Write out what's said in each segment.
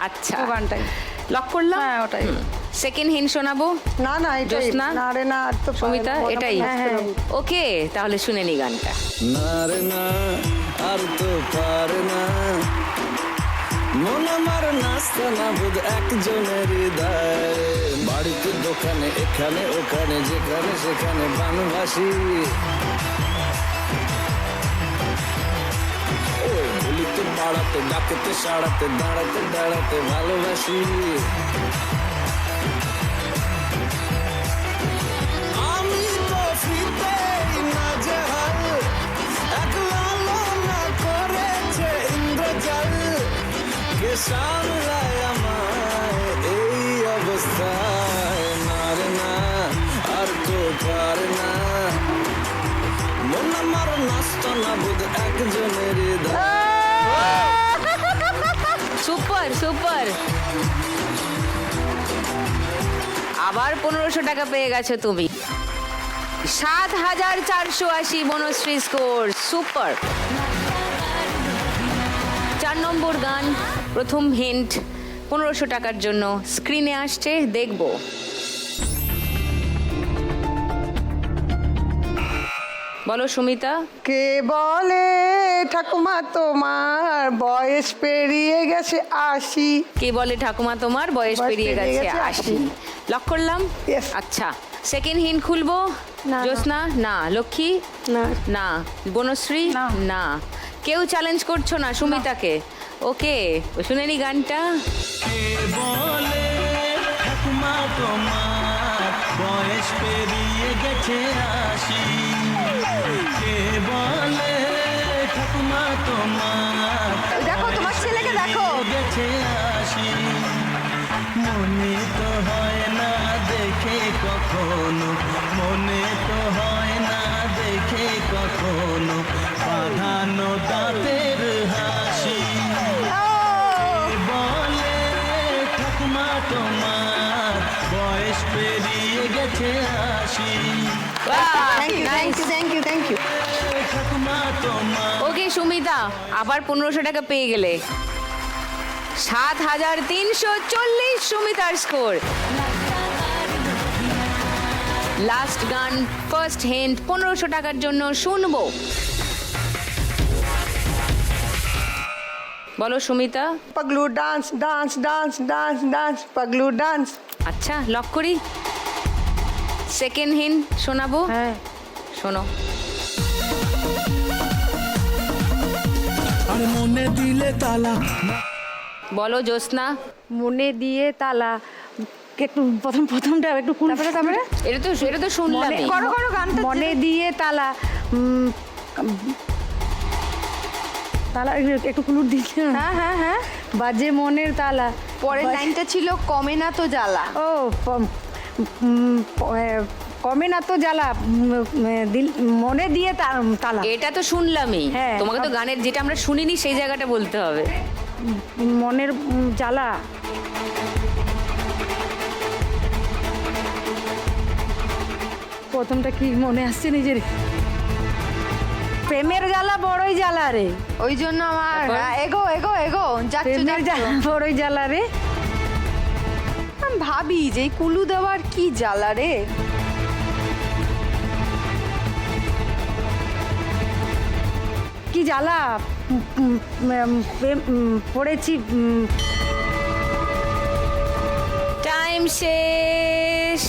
আচ্ছা ও গানটাই। লক করলাম। হ্যাঁ, ওটাই। সেকেন্ড হিন্ট শোনাবো। না না এটাই জ্যোৎস্না? না রে না আর তো পারে না, সুমিতা মনে এটাই? মনে নাচতে পারবো। ওকে তাহলে শুনে নি গানটা। না রে না আর তো পারে না মন আমার নাস্তা না বুধ একজনের হৃদয় বাড়িতে দোকানে এখানে ওখানে যেখানে সেখানে বানবাসী ওই ভুলিতে পাড়াতে ডাকেতে সাড়াতে দাঁড়াতে দাঁড়াতে ভালোবাসি আমি তো ফিরতেই না জেহাল একলা না করেছে ইন্দ্রজাল কে সামলায় আমায় এই অবস্থায় না রে না আর তো পারে না মন আমার নষ্ট না বুধ একজনের হৃদয় সুপার সুপার, আবার 1500 টাকা পেয়ে গেছো তুমি। 7480 বনশ্রী স্কোর, সুপার। 4 নম্বর গান, প্রথম হিন্ট 1500 টাকার জন্য স্ক্রিনে আসছে, দেখবো। বলো সুমিতা। কে বলে ঠাকুমা তোমার বয়স পেরিয়ে গেছে 80? কে বলে ঠাকুমা তোমার বয়স পেরিয়ে গেছে 80? লক করলাম। Yes. আচ্ছা সেকেন্ড হিন্ট খুলবো। না, না। জ্যোৎস্না না, লক্ষ্মী না না, বনশ্রী না। না, কেউ চ্যালেঞ্জ করছো না সুমিতাকে। ওকে শুনে নি গানটা। কে বলে ঠাকুমা তোমার বয়স পেরিয়ে গেছে 80 কে বলে ঠাকুমা তোমার দেখো তোমার ছেলেকে দেখো। গেছে 80 মনে তো হয় না দেখে কখনো মনে তো হয় না দেখে কখনো বাঁধানো দাঁতের হাসি বলে ঠাকুমা তোমার বয়স পেরিয়ে গেছে 80 থ্যাংক ইউ ঠাকুমা তোমার ওকে সুমিতা আবার 1500 টাকা পেয়ে গেলে। 7340 সুমিতার স্কোর। লাস্ট গান ফার্স্ট হিন্ট 1500 টাকার জন্য শুনবো। বলো Sumita. Paglu dance dance dance dance dance Paglu dance. আচ্ছা লক করি। সেকেন্ড হিন্ট শোনাবো। হ্যাঁ শোনো। আর মনে দিলে তালা বলো জ্যোৎস্না। মনে দিয়ে তালা, একটু প্রথমটা একটু তারপরে এটা তো শুনলাম। করো গানটা। মনে দিয়ে তালা, তালা একটু ক্লু দিচ্ছি। হ্যাঁ বাজে মনের তালা। পরের লাইনটা ছিল কমে না তো জ্বালা। ও কমে না তো জ্বালা, মনে দিয়ে তালা। এটা তো শুনলামই। হ্যাঁ। তোমাকে তো গানের যেটা আমরা শুনিনি সেই জায়গাটা বলতে হবে। মনের জ্বালা, প্রথমটা কি মনে আসছে নিজের? প্রেমের জ্বালা বড়ই জ্বালা রে, ওই জন্য আমার এগো এগো এগো যাচ্ছ প্রেমের জ্বালা বড়ই জ্বালা রে। আমি ভাবি যে এই কুলু দেওয়ার কি জ্বালা রে। কি জ্বালা পড়েছি। টাইম শেষ।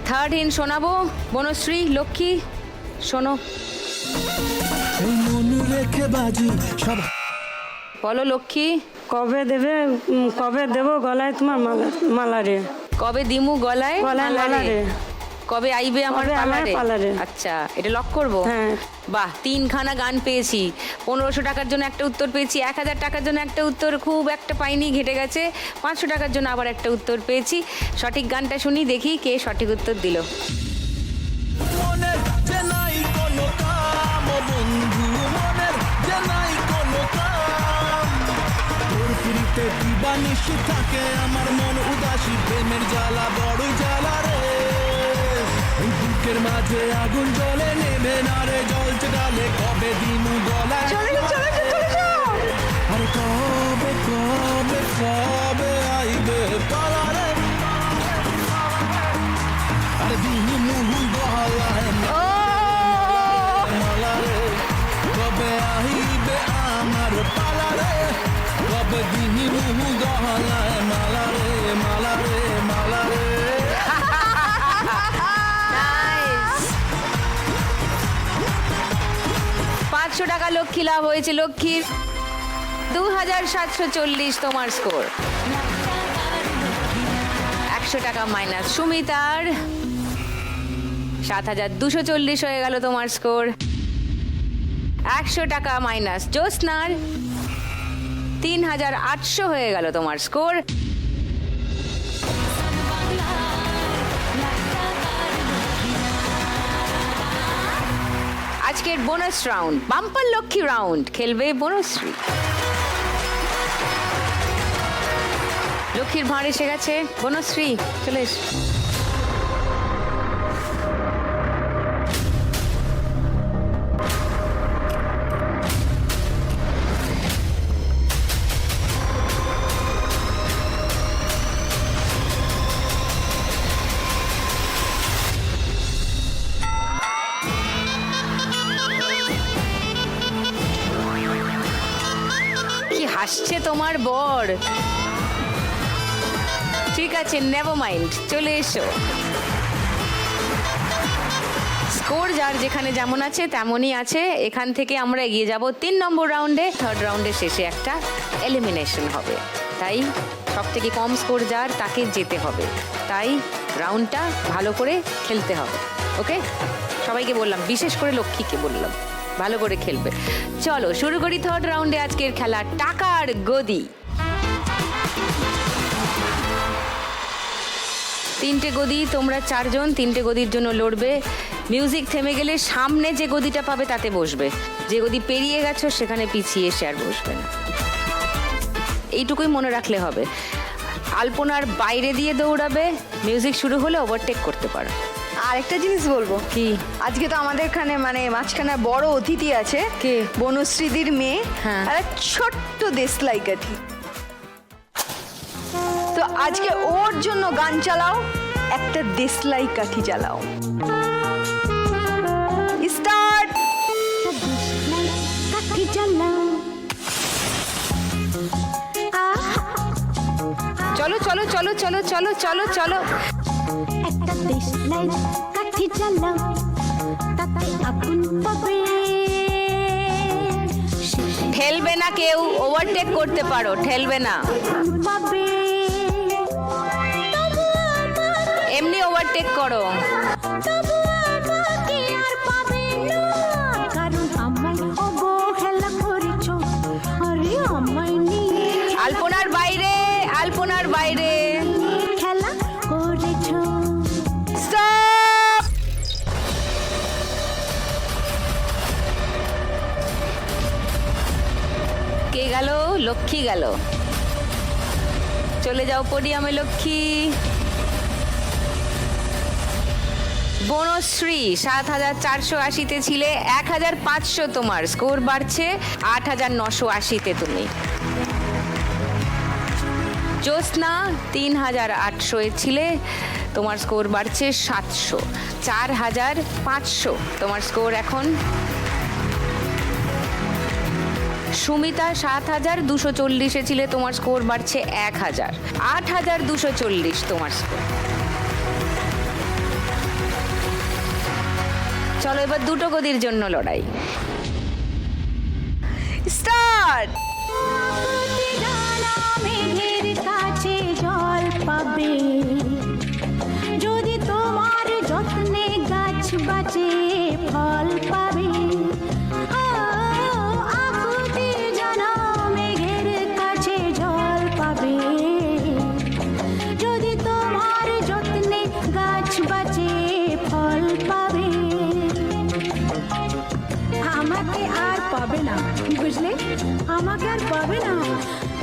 থার্ড হিন্ট শোনাবো। বনশ্রী লক্ষ্মী শোনো। মন রেখে বাজি সব বলো লক্ষ্মী। কবে দেবে, কবে দেবো গলায় তোমার মালা রে? কবে দিমু গলায় গলায় মালা রে? কবে আইবে আমার কবে আমার পালারে? পালারে? আচ্ছা এটা লক করবো। হ্যাঁ। বাহ 3খানা গান পেয়েছি। 1500 টাকার জন্য একটা উত্তর পেয়েছি, 1000 টাকার জন্য একটা উত্তর খুব একটা পাইনি, ঘেটে গেছে। 500 টাকার জন্য আবার একটা উত্তর পেয়েছি। সঠিক গানটা শুনি, দেখি কে সঠিক উত্তর দিল। মনের যে নাই কোনো কাম বন্ধু মনের যে নাই কোনো কাম তোর পিড়িতে দিবানিশ থাকে আমার মন উদাসী প্রেমের জ্বালা বড়ই জ্বালা রে এই বুকের মাঝে আগুন জ্বলে নেবে না রে জ্বলছে ডালে কবে দিনু গলায় কবে আইবে পালারে আরে দিনি মুহু গলায় মালারে কবে আইবে আমার পালারে কবে দিনি মুহু গলায় মালারে মালারে মালারে নাইস। 500 টাকা লক্ষ্মী লাভ হয়েছে। লক্ষ্মীর 2740 তোমার স্কোর। 100 টাকা মাইনাস সুমিতার, 7240 হয়ে গেল তোমার স্কোর। 100 টাকা মাইনাস জ্যোৎস্নার, 3800 হয়ে গেল তোমার স্কোর। আজকের bonus round bumper Lakshmi round খেলবে বনশ্রী। লক্ষ্মীর ভাঁড় এসে গেছে। বনশ্রী চলে এস। কি হাসছে তোমার বর। ঠিক আছে, নেভার মাইন্ড, চলে এসো। স্কোর যার যেখানে যেমন আছে তেমনই আছে। এখান থেকে আমরা এগিয়ে যাব 3 নম্বর রাউন্ডে। 3rd রাউন্ডের শেষে একটা এলিমিনেশন হবে, তাই সব থেকে কম স্কোর যার তাকে যেতে হবে। তাই রাউন্ডটা ভালো করে খেলতে হবে। ওকে, সবাইকে বললাম, বিশেষ করে লক্ষ্মীকে বললাম ভালো করে খেলবে। চলো শুরু করি 3rd রাউন্ডে আজকের খেলা টাকার গদি। 3টে গদি, তোমরা 4 জন 3টে গদির জন্য লড়বে। মিউজিক থেমে গেলে সামনে যে গদিটা পাবে তাতে বসবে। যে গদি পেরিয়ে গেছো সেখানে পিছিয়ে এসে আর বসবে না। এইটুকুই মনে রাখলে হবে। আলপনার বাইরে দিয়ে দৌড়াবে, মিউজিক শুরু হলে ওভারটেক করতে পারো। আর একটা জিনিস বলবো কি? আজকে তো আমাদের এখানে মানে মাঝখানে বড় অতিথি আছে। কে? বনশ্রীদির মেয়ে। হ্যাঁ। আর ছোট্ট দেশলাই কাঠি। তো আজকে ওর জন্য গান চালাও, একটা দেশলাই কাঠি চালাও। স্টার্ট। চলো চলো চলো চলো চলো চলো চলো। একটা দেশলাই কাঠি জ্বালাও, তাতে আগুন পাবে। ঠেলবে না কেউ, ওভারটেক করতে পারো, ঠেলবে না। আগুন পাবে। তবু আমাকে, এমনি ওভারটেক করো। তবু আমাকে আর পাবে না, কারণ আমায় অবহেলা করেছো। আরে আমায় নিয়ে আলপনার বাইরে, আলপনার বাইরে। খেলা করেছো। স্টপ। কে গেল? লক্ষ্মী গেল। চলে যাও পোডিয়ামে লক্ষ্মী। বনশ্রী 7480-তে ছিলে, 1500 তোমার স্কোর বাড়ছে, 8980-তে তুমি। জ্যোৎস্না 3800-এ ছিলে, তোমার স্কোর বাড়ছে 700, 4500 তোমার স্কোর এখন। সুমিতা 7240-এ ছিলে, তোমার স্কোর বাড়ছে 1000, 8240 তোমার স্কোর। চলো এবার 2টো গদির জন্য লড়াই। স্টার্ট। মেঘের কাছে জল পাবে, যদি তোমার যত্নে গাছ বাঁচে ফল পাবে। আকুতি জানা মেঘের কাছে জল পাবে, যদি তোমার যত্নে গাছ বাঁচে ফল পাবে। আমাকে আর পাবে না, বুঝলে? আমাকে আর পাবে না,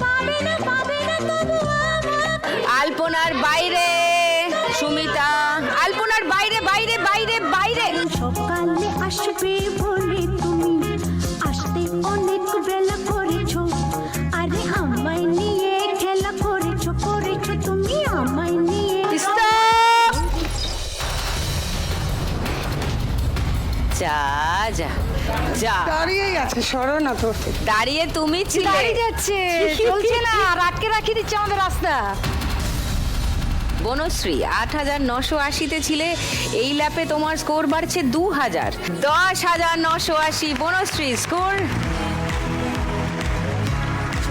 পাবে না, পাবে না, তবু আমাকে। আলপনার বাইরে সুমিতা, আলপনার বাইরে বাইরে বাইরে বাইরে। সকালে আসবে বলে তুমি আসতে অনেক বেলা করেছো। আরে আমায় নিয়ে খেলা যা যা দাঁড়িয়েই আছে, সরো না তো। দাঁড়িয়ে তুমি ছিলে দাঁড়িয়ে যাচ্ছে, চলছে না, আর আটকে রাখিয়ে দিচ্ছে আমাদের রাস্তা। বনশ্রী 8,980-তে ছিলে, এই ল্যাপে তোমার স্কোর বাড়ছে 2,000, 10,980 বনশ্রী স্কোর।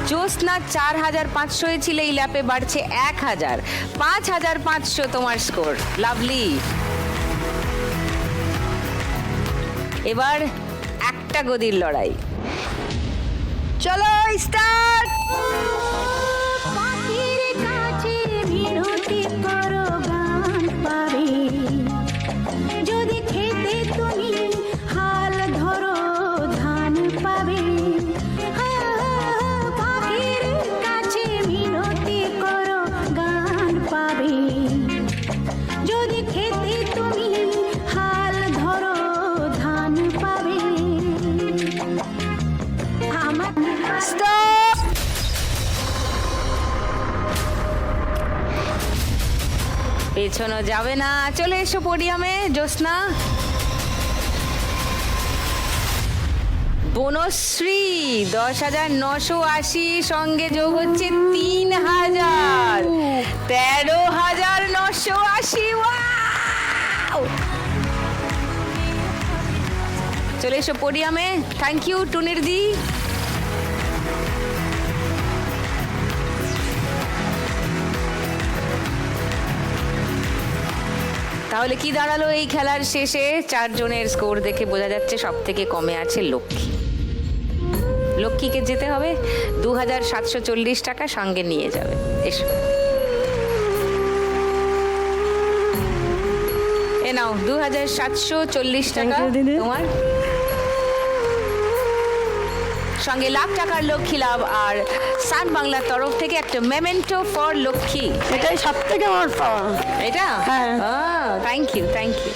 জ্যোৎস্না 4,500 ছিলে, এই ল্যাপে বাড়ছে 1,000, 5,500 তোমার স্কোর। লাভলি। এবার একটা গদির লড়াই। চলো স্টার্ট। পাখির কাছে মিনতি করো গান পাবে, যদি খেতে তুমি হাল ধরো ধান পাবে। পাখির কাছে মিনতি করো গান পাবে, যদি খেতে তুমি হাল ধরো ধান পাবে। আমার স্টপ। পেছনো যাবে না, চলে এসো পোডিয়ামে জ্যোৎস্না। বনশ্রী 10,980 সঙ্গে যোগ হচ্ছে 3,000, 13,980। ওয়াও! চলে এসো পোডিয়ামে। থ্যাংক ইউ টুনির দি। তাহলে কি দাঁড়ালো এই খেলার শেষে? 4 জনের স্কোর দেখে বোঝা যাচ্ছে সব থেকে কমে আছে লক্ষ্মী। লক্ষ্মীকে যেতে হবে, 2,740 টাকা সঙ্গে নিয়ে যাবে। এসো, এ নাও 2,740 টাকা Thank you, দিদি। তোমার, সঙ্গে লাখ টাকার লক্ষ্মী লাভ আর সান বাংলার তরফ থেকে একটা মেমেন্টো ফর লক্ষ্মী। এটাই সব থেকে আমার পাওয়া। এটা হ্যাঁ। Thank you, thank you.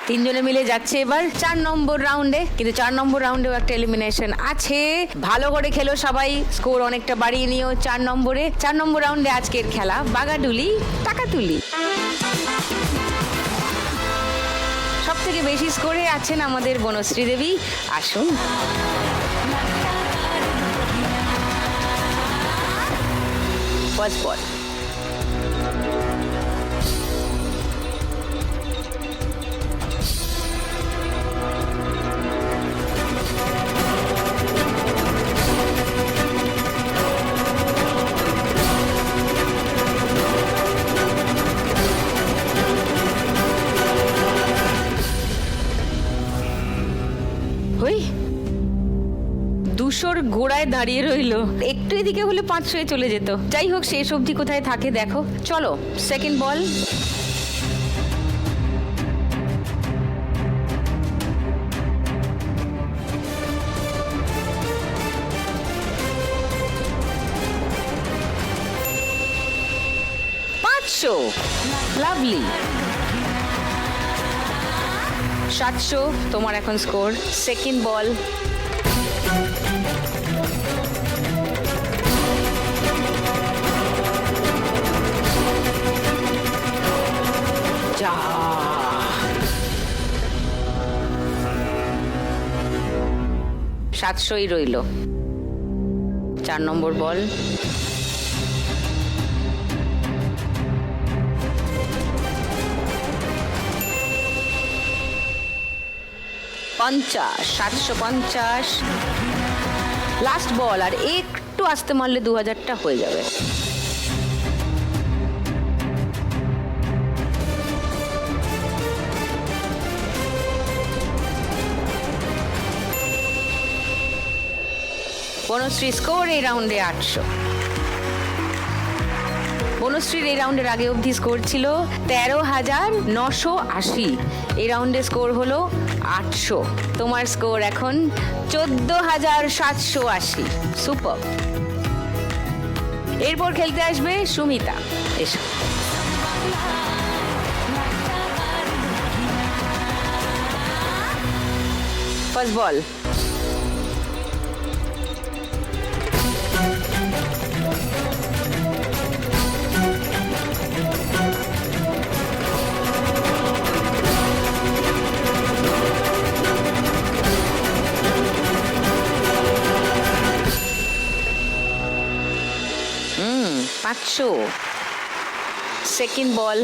তিনজনে মিলে যাচ্ছে এবার 4 নম্বর রাউন্ডে, কিন্তু 4 নম্বর রাউন্ডেও একটা এলিমিনেশন আছে। ভালো করে খেলো সবাই, স্কোর অনেকটা বাড়িয়ে নিও 4 নম্বরে। 4 নম্বর রাউন্ডে আজকের খেলা বাগাডুলি টাকাতুলি। সব থেকে বেশি স্কোরে আছেন আমাদের বনশ্রী দেবী, আসুন। ফার্স্ট বল। হই 200-র গোড়ায় দাঁড়িয়ে রইলো, একটু এদিকে হলে 500-এ চলে যেত। যাই হোক, শেষ অবধি কোথায় থাকে দেখো। চলো সেকেন্ড বল। লাভলি। 700 তোমার এখন স্কোর। সেকেন্ড বল। যা 700ই রইল। 4 নম্বর বল। 50, 750 লাস্ট বল, আর একটু আসতে মারলে 2,000টা হয়ে যাবে। বনশ্রী স্কোর এই রাউন্ডে 800। বনশ্রীর এই রাউন্ডের আগে অবধি স্কোর ছিল 13,980, এই রাউন্ডে স্কোর হলো 800। তোমার স্কোর এখন 14,780। সুপার। এরপর খেলতে আসবে সুমিতা, এসো। First ball. 500 second ball.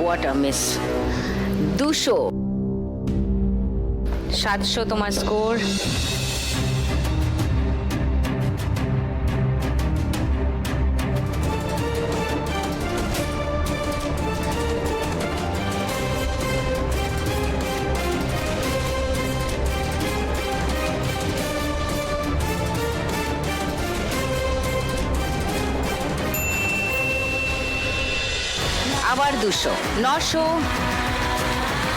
What a miss. 200 700 তোমার স্কোর। আবার 200 900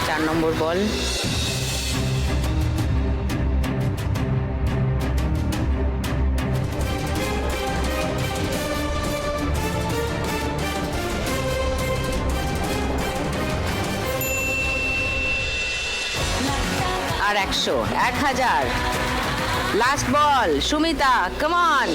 4 নম্বর বল। আর 100 1000 লাস্ট বল। Sumita come on.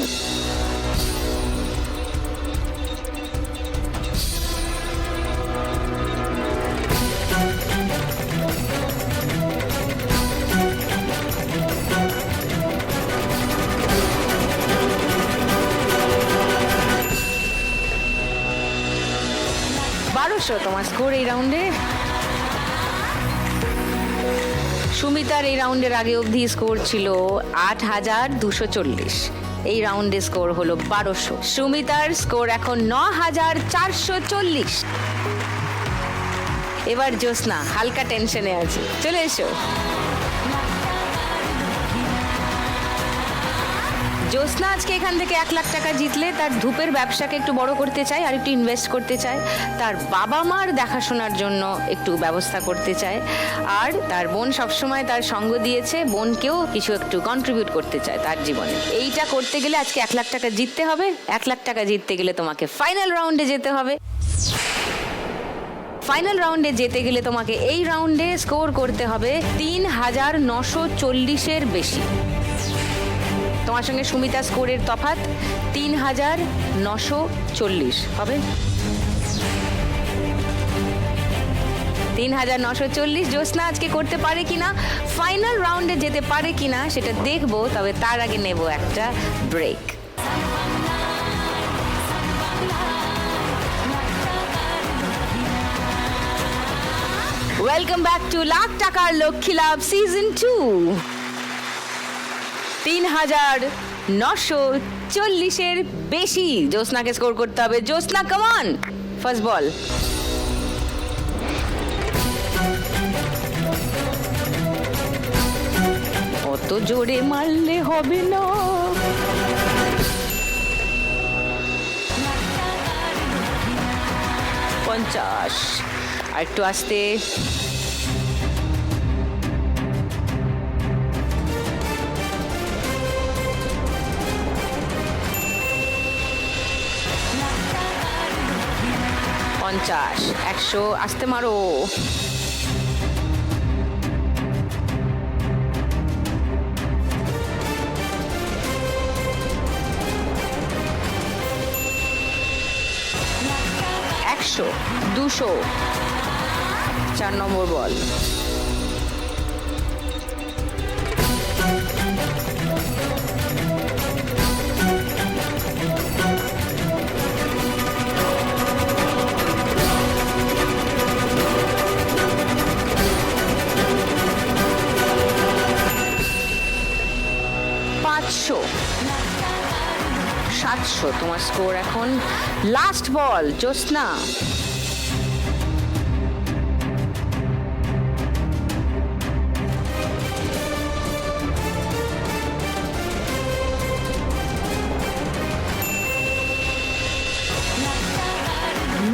তোমার স্কোর এই রাউন্ডে। সুমিতার এই রাউন্ডের আগে অবধি স্কোর ছিল 8240। এই রাউন্ডে স্কোর হলো 1200। সুমিতার স্কোর এখন 9440। এবার জ্যোৎস্না হালকা টেনশনে আছে, চলে এসো। জ্যোৎস্না আজকে এখান থেকে 1 লাখ টাকা জিতলে তার ধূপের ব্যবসাকে একটু বড় করতে চায়, আর একটু ইনভেস্ট করতে চায়, তার বাবা মার দেখাশোনার জন্য একটু ব্যবস্থা করতে চায়, আর তার বোন সবসময় তার সঙ্গ দিয়েছে, বোনকেও কিছু একটু কন্ট্রিবিউট করতে চায় তার জীবনে। এইটা করতে গেলে আজকে 1 লাখ টাকা জিততে হবে। 1 লাখ টাকা জিততে গেলে তোমাকে ফাইনাল রাউন্ডে যেতে হবে। ফাইনাল রাউন্ডে যেতে গেলে তোমাকে এই রাউন্ডে স্কোর করতে হবে 3940-এর বেশি। তোমার সঙ্গে সুমিতা স্কোরের তফাৎ 3940 হবে। 3940 জ্যোৎস্না আজকে করতে পারে কিনা, ফাইনাল রাউন্ডে যেতে পারে কিনা সেটা দেখবো। তবে তার আগে নেব একটা ব্রেক। ওয়েলকাম ব্যাক টু লাখ টাকার লক্ষ্মী লাভ সিজন 2। 3940-এর বেশি জ্যোৎস্নাকে স্কোর করতে হবে। জ্যোৎস্না কাম অন, ফার্স্ট বল। অত জোরে মারলে হবে না। পঞ্চাশ, আর একটু আসতে। পঞ্চাশ, 100, আসতে মারো। একশো, 200, 4 নম্বর বল। পাঁচশো, 700 তোমার স্কোর এখন। লাস্ট বল জ্যোৎস্না।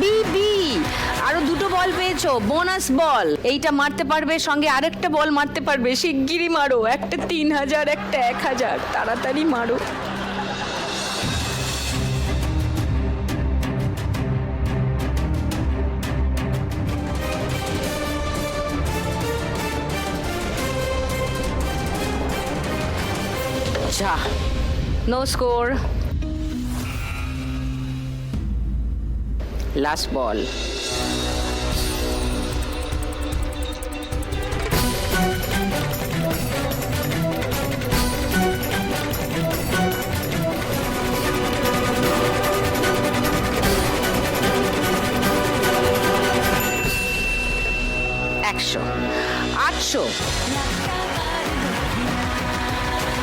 বিবি, আরো 2টো বল পেয়েছো, বোনাস বল। এইটা মারতে পারবে, সঙ্গে আরেকটা বল মারতে পারবে। শিগগিরই মারো, একটা 3000, একটা 1000, তাড়াতাড়ি মারো। বাহ, নো স্কোর। লাস্ট বল। একশো, 800।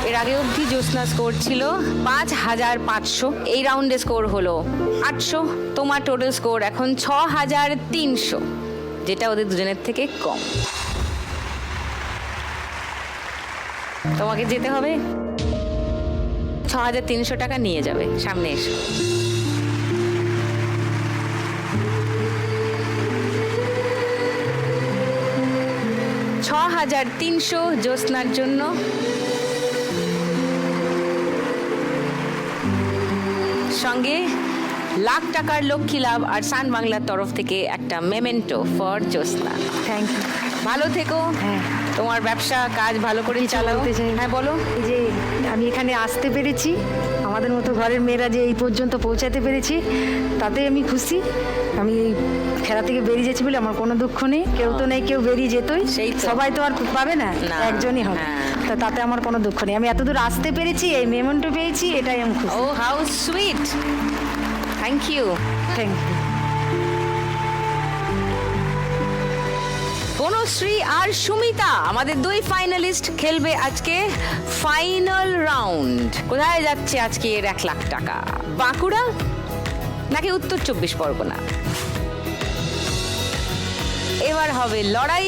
এর আগে অবধি জ্যোৎস্না স্কোর ছিল 5500, এই রাউন্ডে স্কোর হলো 800। তোমার টোটাল স্কোর এখন 6300, যেটা ওদের দুজনের থেকে কম। তোমাকে যেতে হবে, 6300 টাকা নিয়ে যাবে। সামনে এসো। $6300 জ্যোৎস্নার জন্য। সঙ্গে লাখ টাকার লক্ষ্মী লাভ আর সান বাংলার তরফ থেকে একটা memento for Jyotsna. Thank you. ভালো থেকো। হ্যাঁ। তোমার ব্যবসা কাজ ভালো করে কিছু চালাও। বলতে চাই। হ্যাঁ বলো। এই যে আমি এখানে আসতে পেরেছি, আমাদের মতো ঘরের মেয়েরা যে এই পর্যন্ত পৌঁছাতে পেরেছি, তাতে আমি খুশি। আমি এই খেলা থেকে বেরিয়ে যাচ্ছি বলে আমার কোনো দুঃখ নেই। কেউ তো নেই, কেউ বেরিয়ে যেতই, সেই তো। সবাই তো আর পাবে না, না। একজনই হবে। হ্যাঁ। তো তাতে আমার কোনো দুঃখ নেই। আমি এতদূর আসতে পেরেছি, এই মেমেন্টো পেয়েছি, এটাই আমি খুশি। Oh how sweet, thank you. Thank you. Banashree আর সুমিতা আমাদের দুই ফাইনালিস্ট খেলবে আজকে ফাইনাল রাউন্ড। কোথায় যাচ্ছে আজকে এর 1 লাখ টাকা? বাঁকুড়া নাকি উত্তর 24 পরগনা? এবার হবে লড়াই,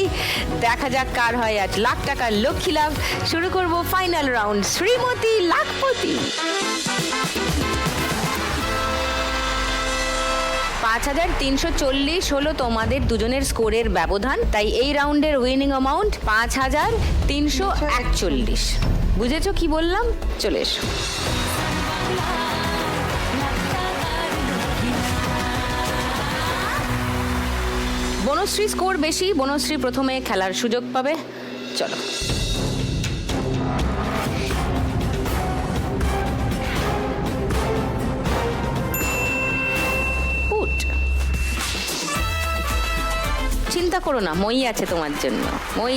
দেখা যাক কার হয় আজ লাখ টাকার লক্ষ্মী লাভ। শুরু করব ফাইনাল রাউন্ড। শ্রীমতী লাখপতি। 5340 হলো তোমাদের দুজনের স্কোরের ব্যবধান, তাই এই রাউন্ডের উইনিং অ্যামাউন্ট 5341। বুঝেছো কি বললাম? চলে এসো। বনশ্রী স্কোর বেশি, বনশ্রী প্রথমে খেলার সুযোগ পাবে। চলো। উঠ। চিন্তা করো না, মই আছে তোমার জন্য। মই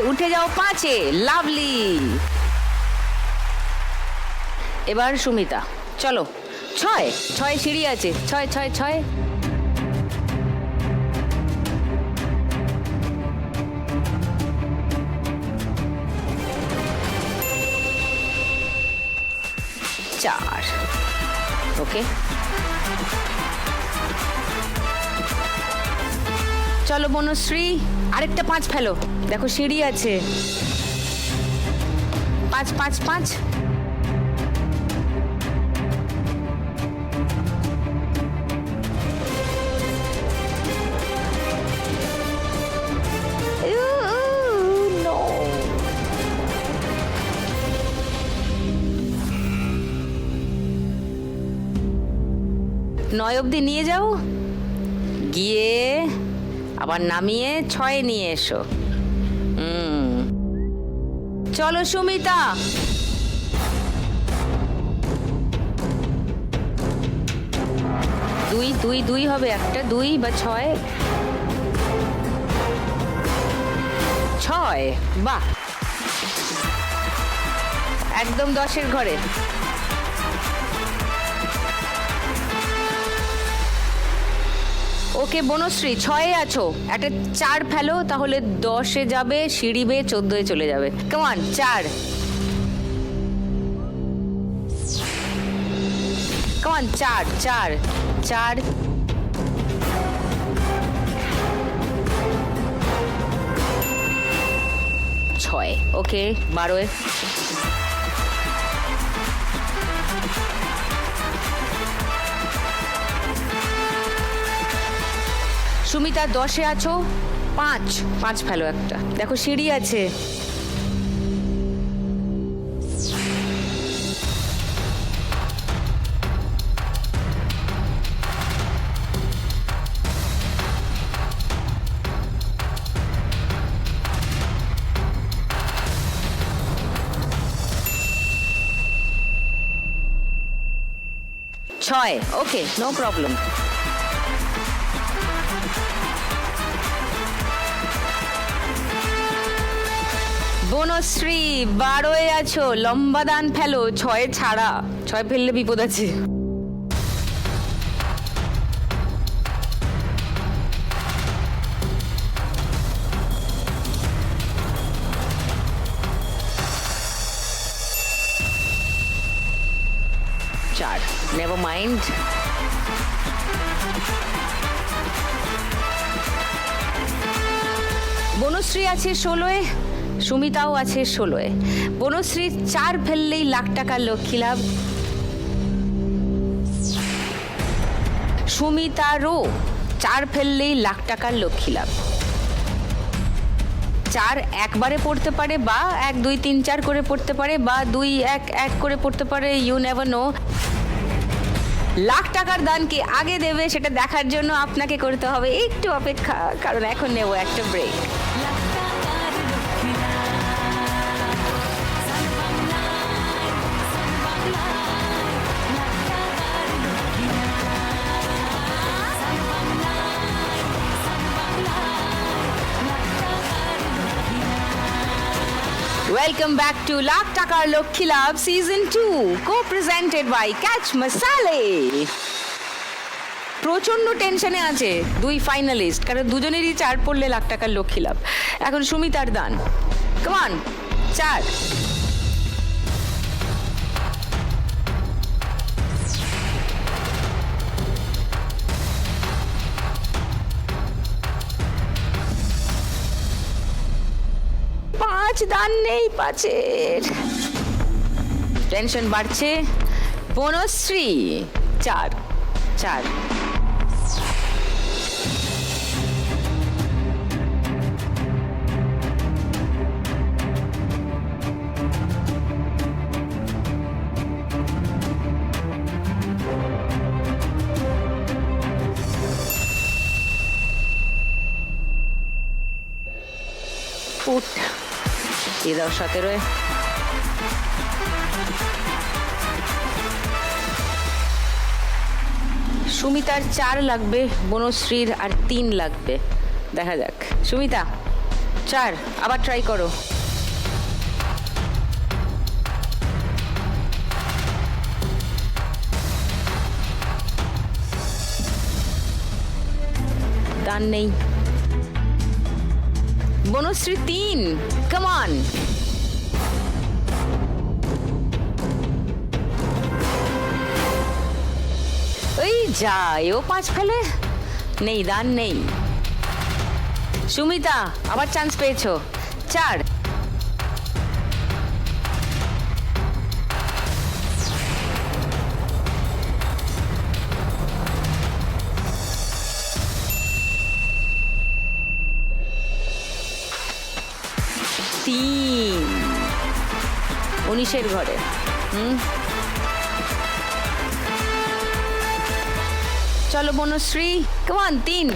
উঠে যাও 5-এ। লাভলি। এবার সুমিতা, চলো। 6 সিঁড়ি আছে। 6 4। ওকে, চলো বনশ্রী, আরেকটা 5 ফেলো। দেখো সিঁড়ি আছে। 5 9 অবধি নিয়ে যাও, গিয়ে আবার নামিয়ে 6 নিয়ে এসো। চলো সুমিতা। 2 হবে একটা, 2 বা 6। বাহ, একদম 10-এর ঘরে। ওকে বনশ্রী, 6-এ আছো, একটা 4 ফেলো, তাহলে 10-এ যাবে, সিঁড়ি বেয়ে 14-এ চলে যাবে। কেমন? 4। কেমন? 4 6। ওকে, 12-এ। সুমিতা 10-এ আছো, 5 ফেলো একটা। দেখো সিঁড়ি আছে। 6, ওকে, নো প্রবলেম। বনশ্রী 12-এ আছো, লম্বা দান ফেলো, 6 ছাড়া, 6 ফেললে বিপদ আছে। চার, নেভার মাইন্ড। বনশ্রী আছে 16-এ, সুমিতাও আছে 16-এ। বনশ্রী 4 ফেললেই লাখ টাকার লক্ষ্মী লাভ। সুমিতারও 4 ফেললেই লাখ টাকার লক্ষ্মী লাভ। 4 একবারে পড়তে পারে, বা 1 2 3 4 করে পড়তে পারে, বা 2 1 1 করে পড়তে পারে, ইউ নেভার নো। লাখ টাকার দান কে আগে দেবে সেটা দেখার জন্য আপনাকে করতে হবে একটু অপেক্ষা, কারণ এখন নেব একটা break. Welcome back to Lakh Takar Lokhi Labh Season 2, co-presented by Catch Masale. প্রচন্ড টেনশনে আছে 2 ফাইনালিস্ট, কারণ দুজনেরই 4 পড়লে লাখ টাকার লক্ষ্মী লাভ। এখন সুমিতার দান, কাম অন, 4। দান নেই 5-এর, টেনশন বাড়ছে। বনশ্রী 4 4। উঠ, এই দাও 17-এ। সুমিতার 4 লাগবে, বনশ্রীর আর 3 লাগবে, দেখা যাক। সুমিতা 4, আবার ট্রাই করো। দান নেই। Banashree 3, come on. ওই যা, ও 5 ফেলে, নেই, দান নেই। সুমিতা আবার চান্স পেয়েছো, 4। তিন, 19-এর ঘরে। চলো বনশ্রী, কাম অন, 3।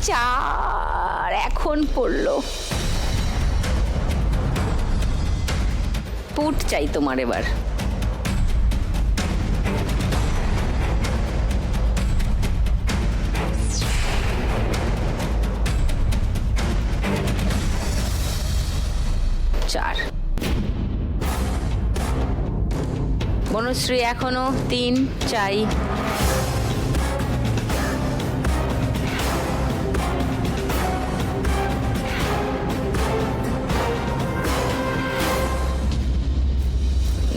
চার এখন পড়লো। পুট চাই তোমার এবার। চার। বনশ্রী এখনো 3 চাই।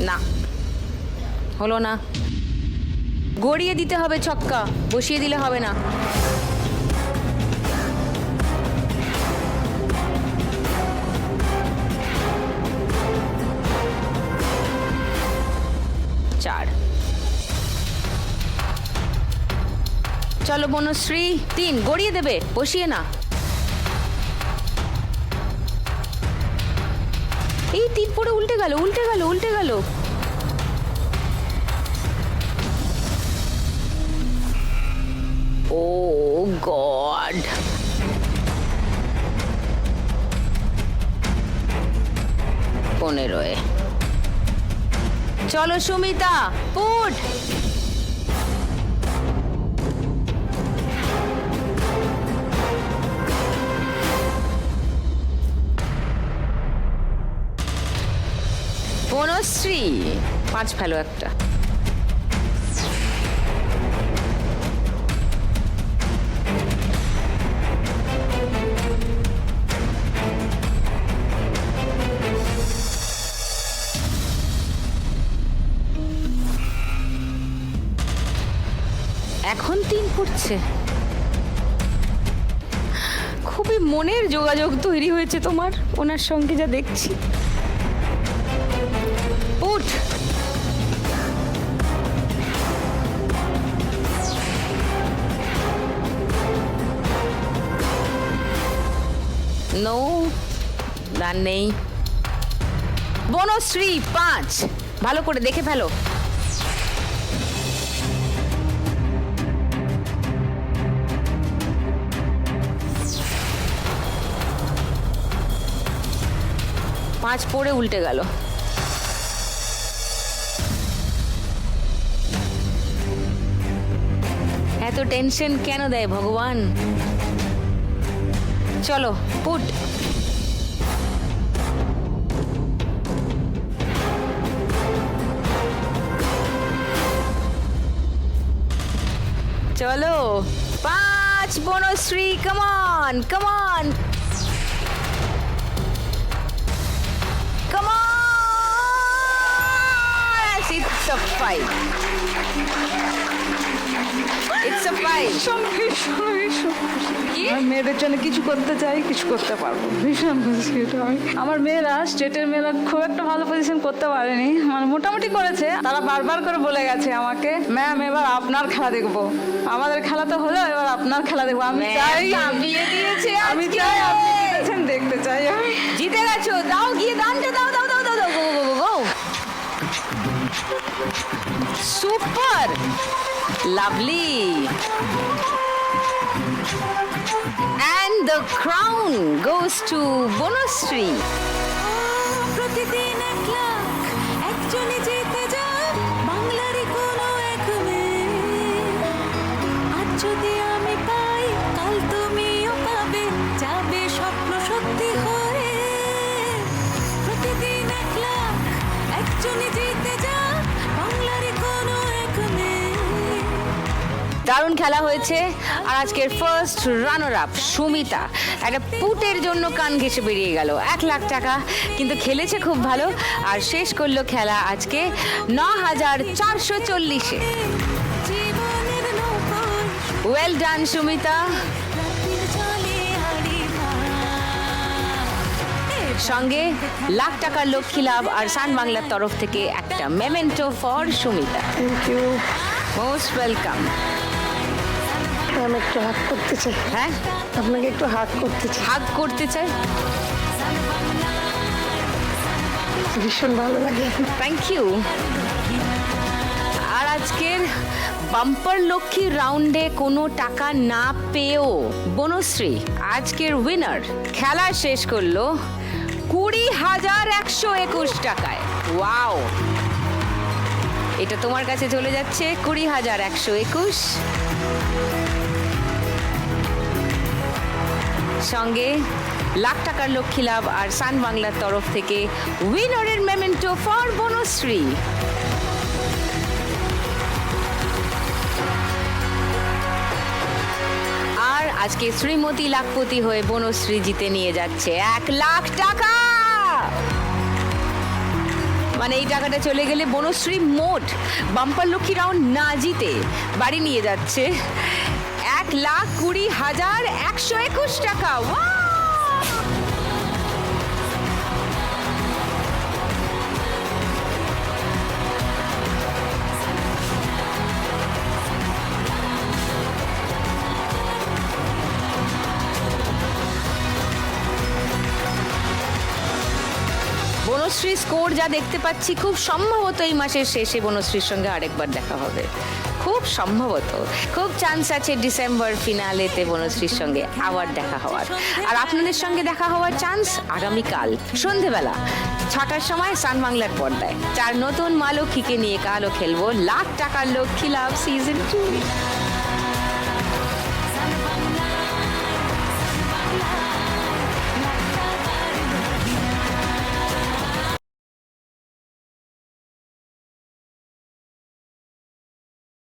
না, হলো না। গড়িয়ে দিতে হবে ছক্কা, বসিয়ে দিলে হবে না। চার। চলো বনশ্রী 3, গড়িয়ে দেবে, বসিয়ে না। এই 3 পড়ে উল্টে গেল, উল্টে গেল, উল্টে গেল। ও গড, পনেরোয়। চলো সুমিতা, পুট। বনশ্রী, 5 ফেলো একটা। এখন 3 পড়ছে। খুবই মনের যোগাযোগ তৈরি হয়েছে তোমার ওনার সঙ্গে, যা দেখছি। উঠ। নো, দান নেই। বনশ্রী 5, ভালো করে দেখে ফেলো। পাঁচ পড়ে উল্টে গেল। এত টেনশন কেন দেয় ভগবান? চলো পুট। চলো 5, বনশ্রী, কমান কমান কমান। It's a 5. It's a 5. আমি মেয়েদের জন্য কিছু করতে চাই, কিছু করতে পারবো, ভীষণ খুশি এটা আমি। আমার মেয়েরা, স্টেটের মেয়েরা খুব একটা ভালো পজিশন করতে পারেনি, মানে মোটামুটি করেছে। তারা বারবার করে বলে গেছে আমাকে, ম্যাম এবার আপনার খেলা দেখবো, আমাদের খেলা তো হলো, এবার আপনার খেলা দেখবো। আমি চাই, বিয়ে দিয়েছে, আমি চাই আপনি জিতেছেন, দেখতে চাই আমি। জিতে গেছো, দাও গিয়ে দানটা দাও দাও দাও দাও দাও, go go go. Super, lovely. And the crown goes to Banashree. প্রতিদিন 1 লাখ একজনই জিতে যায় বাংলারই কোনো এক মেয়ে। আজ যদি আমি পাই, কাল তুমিও পাবে, যাবে স্বপ্ন সত্যি হয়ে। প্রতিদিন 1 লাখ একজনই জিতে যায় বাংলারই কোনো এক মেয়ে। দারুণ খেলা হয়েছে। আর আজকের ফার্স্ট রানার আপ সুমিতা একটা পুটের জন্য কান ঘেঁষে বেরিয়ে গেল 1 লাখ টাকা, কিন্তু খেলেছে খুব ভালো। আর শেষ করলো খেলা আজকে 9440-এ। জীবনের নৌকোয় ওয়েল ডান সুমিতা। রাতের জলে হারিয়ে সঙ্গে লাখ টাকার লক্ষ্মী লাভ আর সান বাংলার তরফ থেকে একটা memento for Sumita. Thank you. Most welcome. আমি একটু হাত করতে চাই, হ্যাঁ, আপনাকে একটু হাত করতে চাই, হাগ করতে চাই। ভীষণ ভালো লাগে। Thank you. আর আজকের বাম্পার লক্ষ্মী রাউন্ডে কোনো টাকা না পেয়েও বনশ্রী আজকের উইনার খেলা শেষ করলো 20,121 টাকায়। ওয়াও, এটা তোমার কাছে চলে যাচ্ছে 20,121। সঙ্গে লাখ টাকার লক্ষ্মী লাভ আর সান বাংলার তরফ থেকে উইনারের মেমেন্টো ফর বনশ্রী। আর আজকে শ্রীমতী লাখপতি হয়ে বনশ্রী জিতে নিয়ে যাচ্ছে 1 লাখ টাকা। মানে এই টাকাটা চলে গেলে বনশ্রী মোট বাম্পার লক্ষ্মী রাউন্ড না জিতে বাড়ি নিয়ে যাচ্ছে 1,20,121 টাকা। ওয়াও! বনশ্রী স্কোর যা দেখতে পাচ্ছি, খুব সম্ভবত এই মাসের শেষে বনশ্রীর সঙ্গে আরেকবার দেখা হবে। খুব সম্ভবত খুব চান্স আছে ডিসেম্বর ফিনালেতে বনশ্রীর সঙ্গে আবার দেখা হওয়ার। আর আপনাদের সঙ্গে দেখা হওয়ার চান্স আগামীকাল সন্ধেবেলা 6টার সময় সান বাংলার পর্দায়। চার নতুন মা লক্ষ্মীকে নিয়ে কালও খেলবো লাখ টাকার লক্ষ্মী লাভ সিজন 2।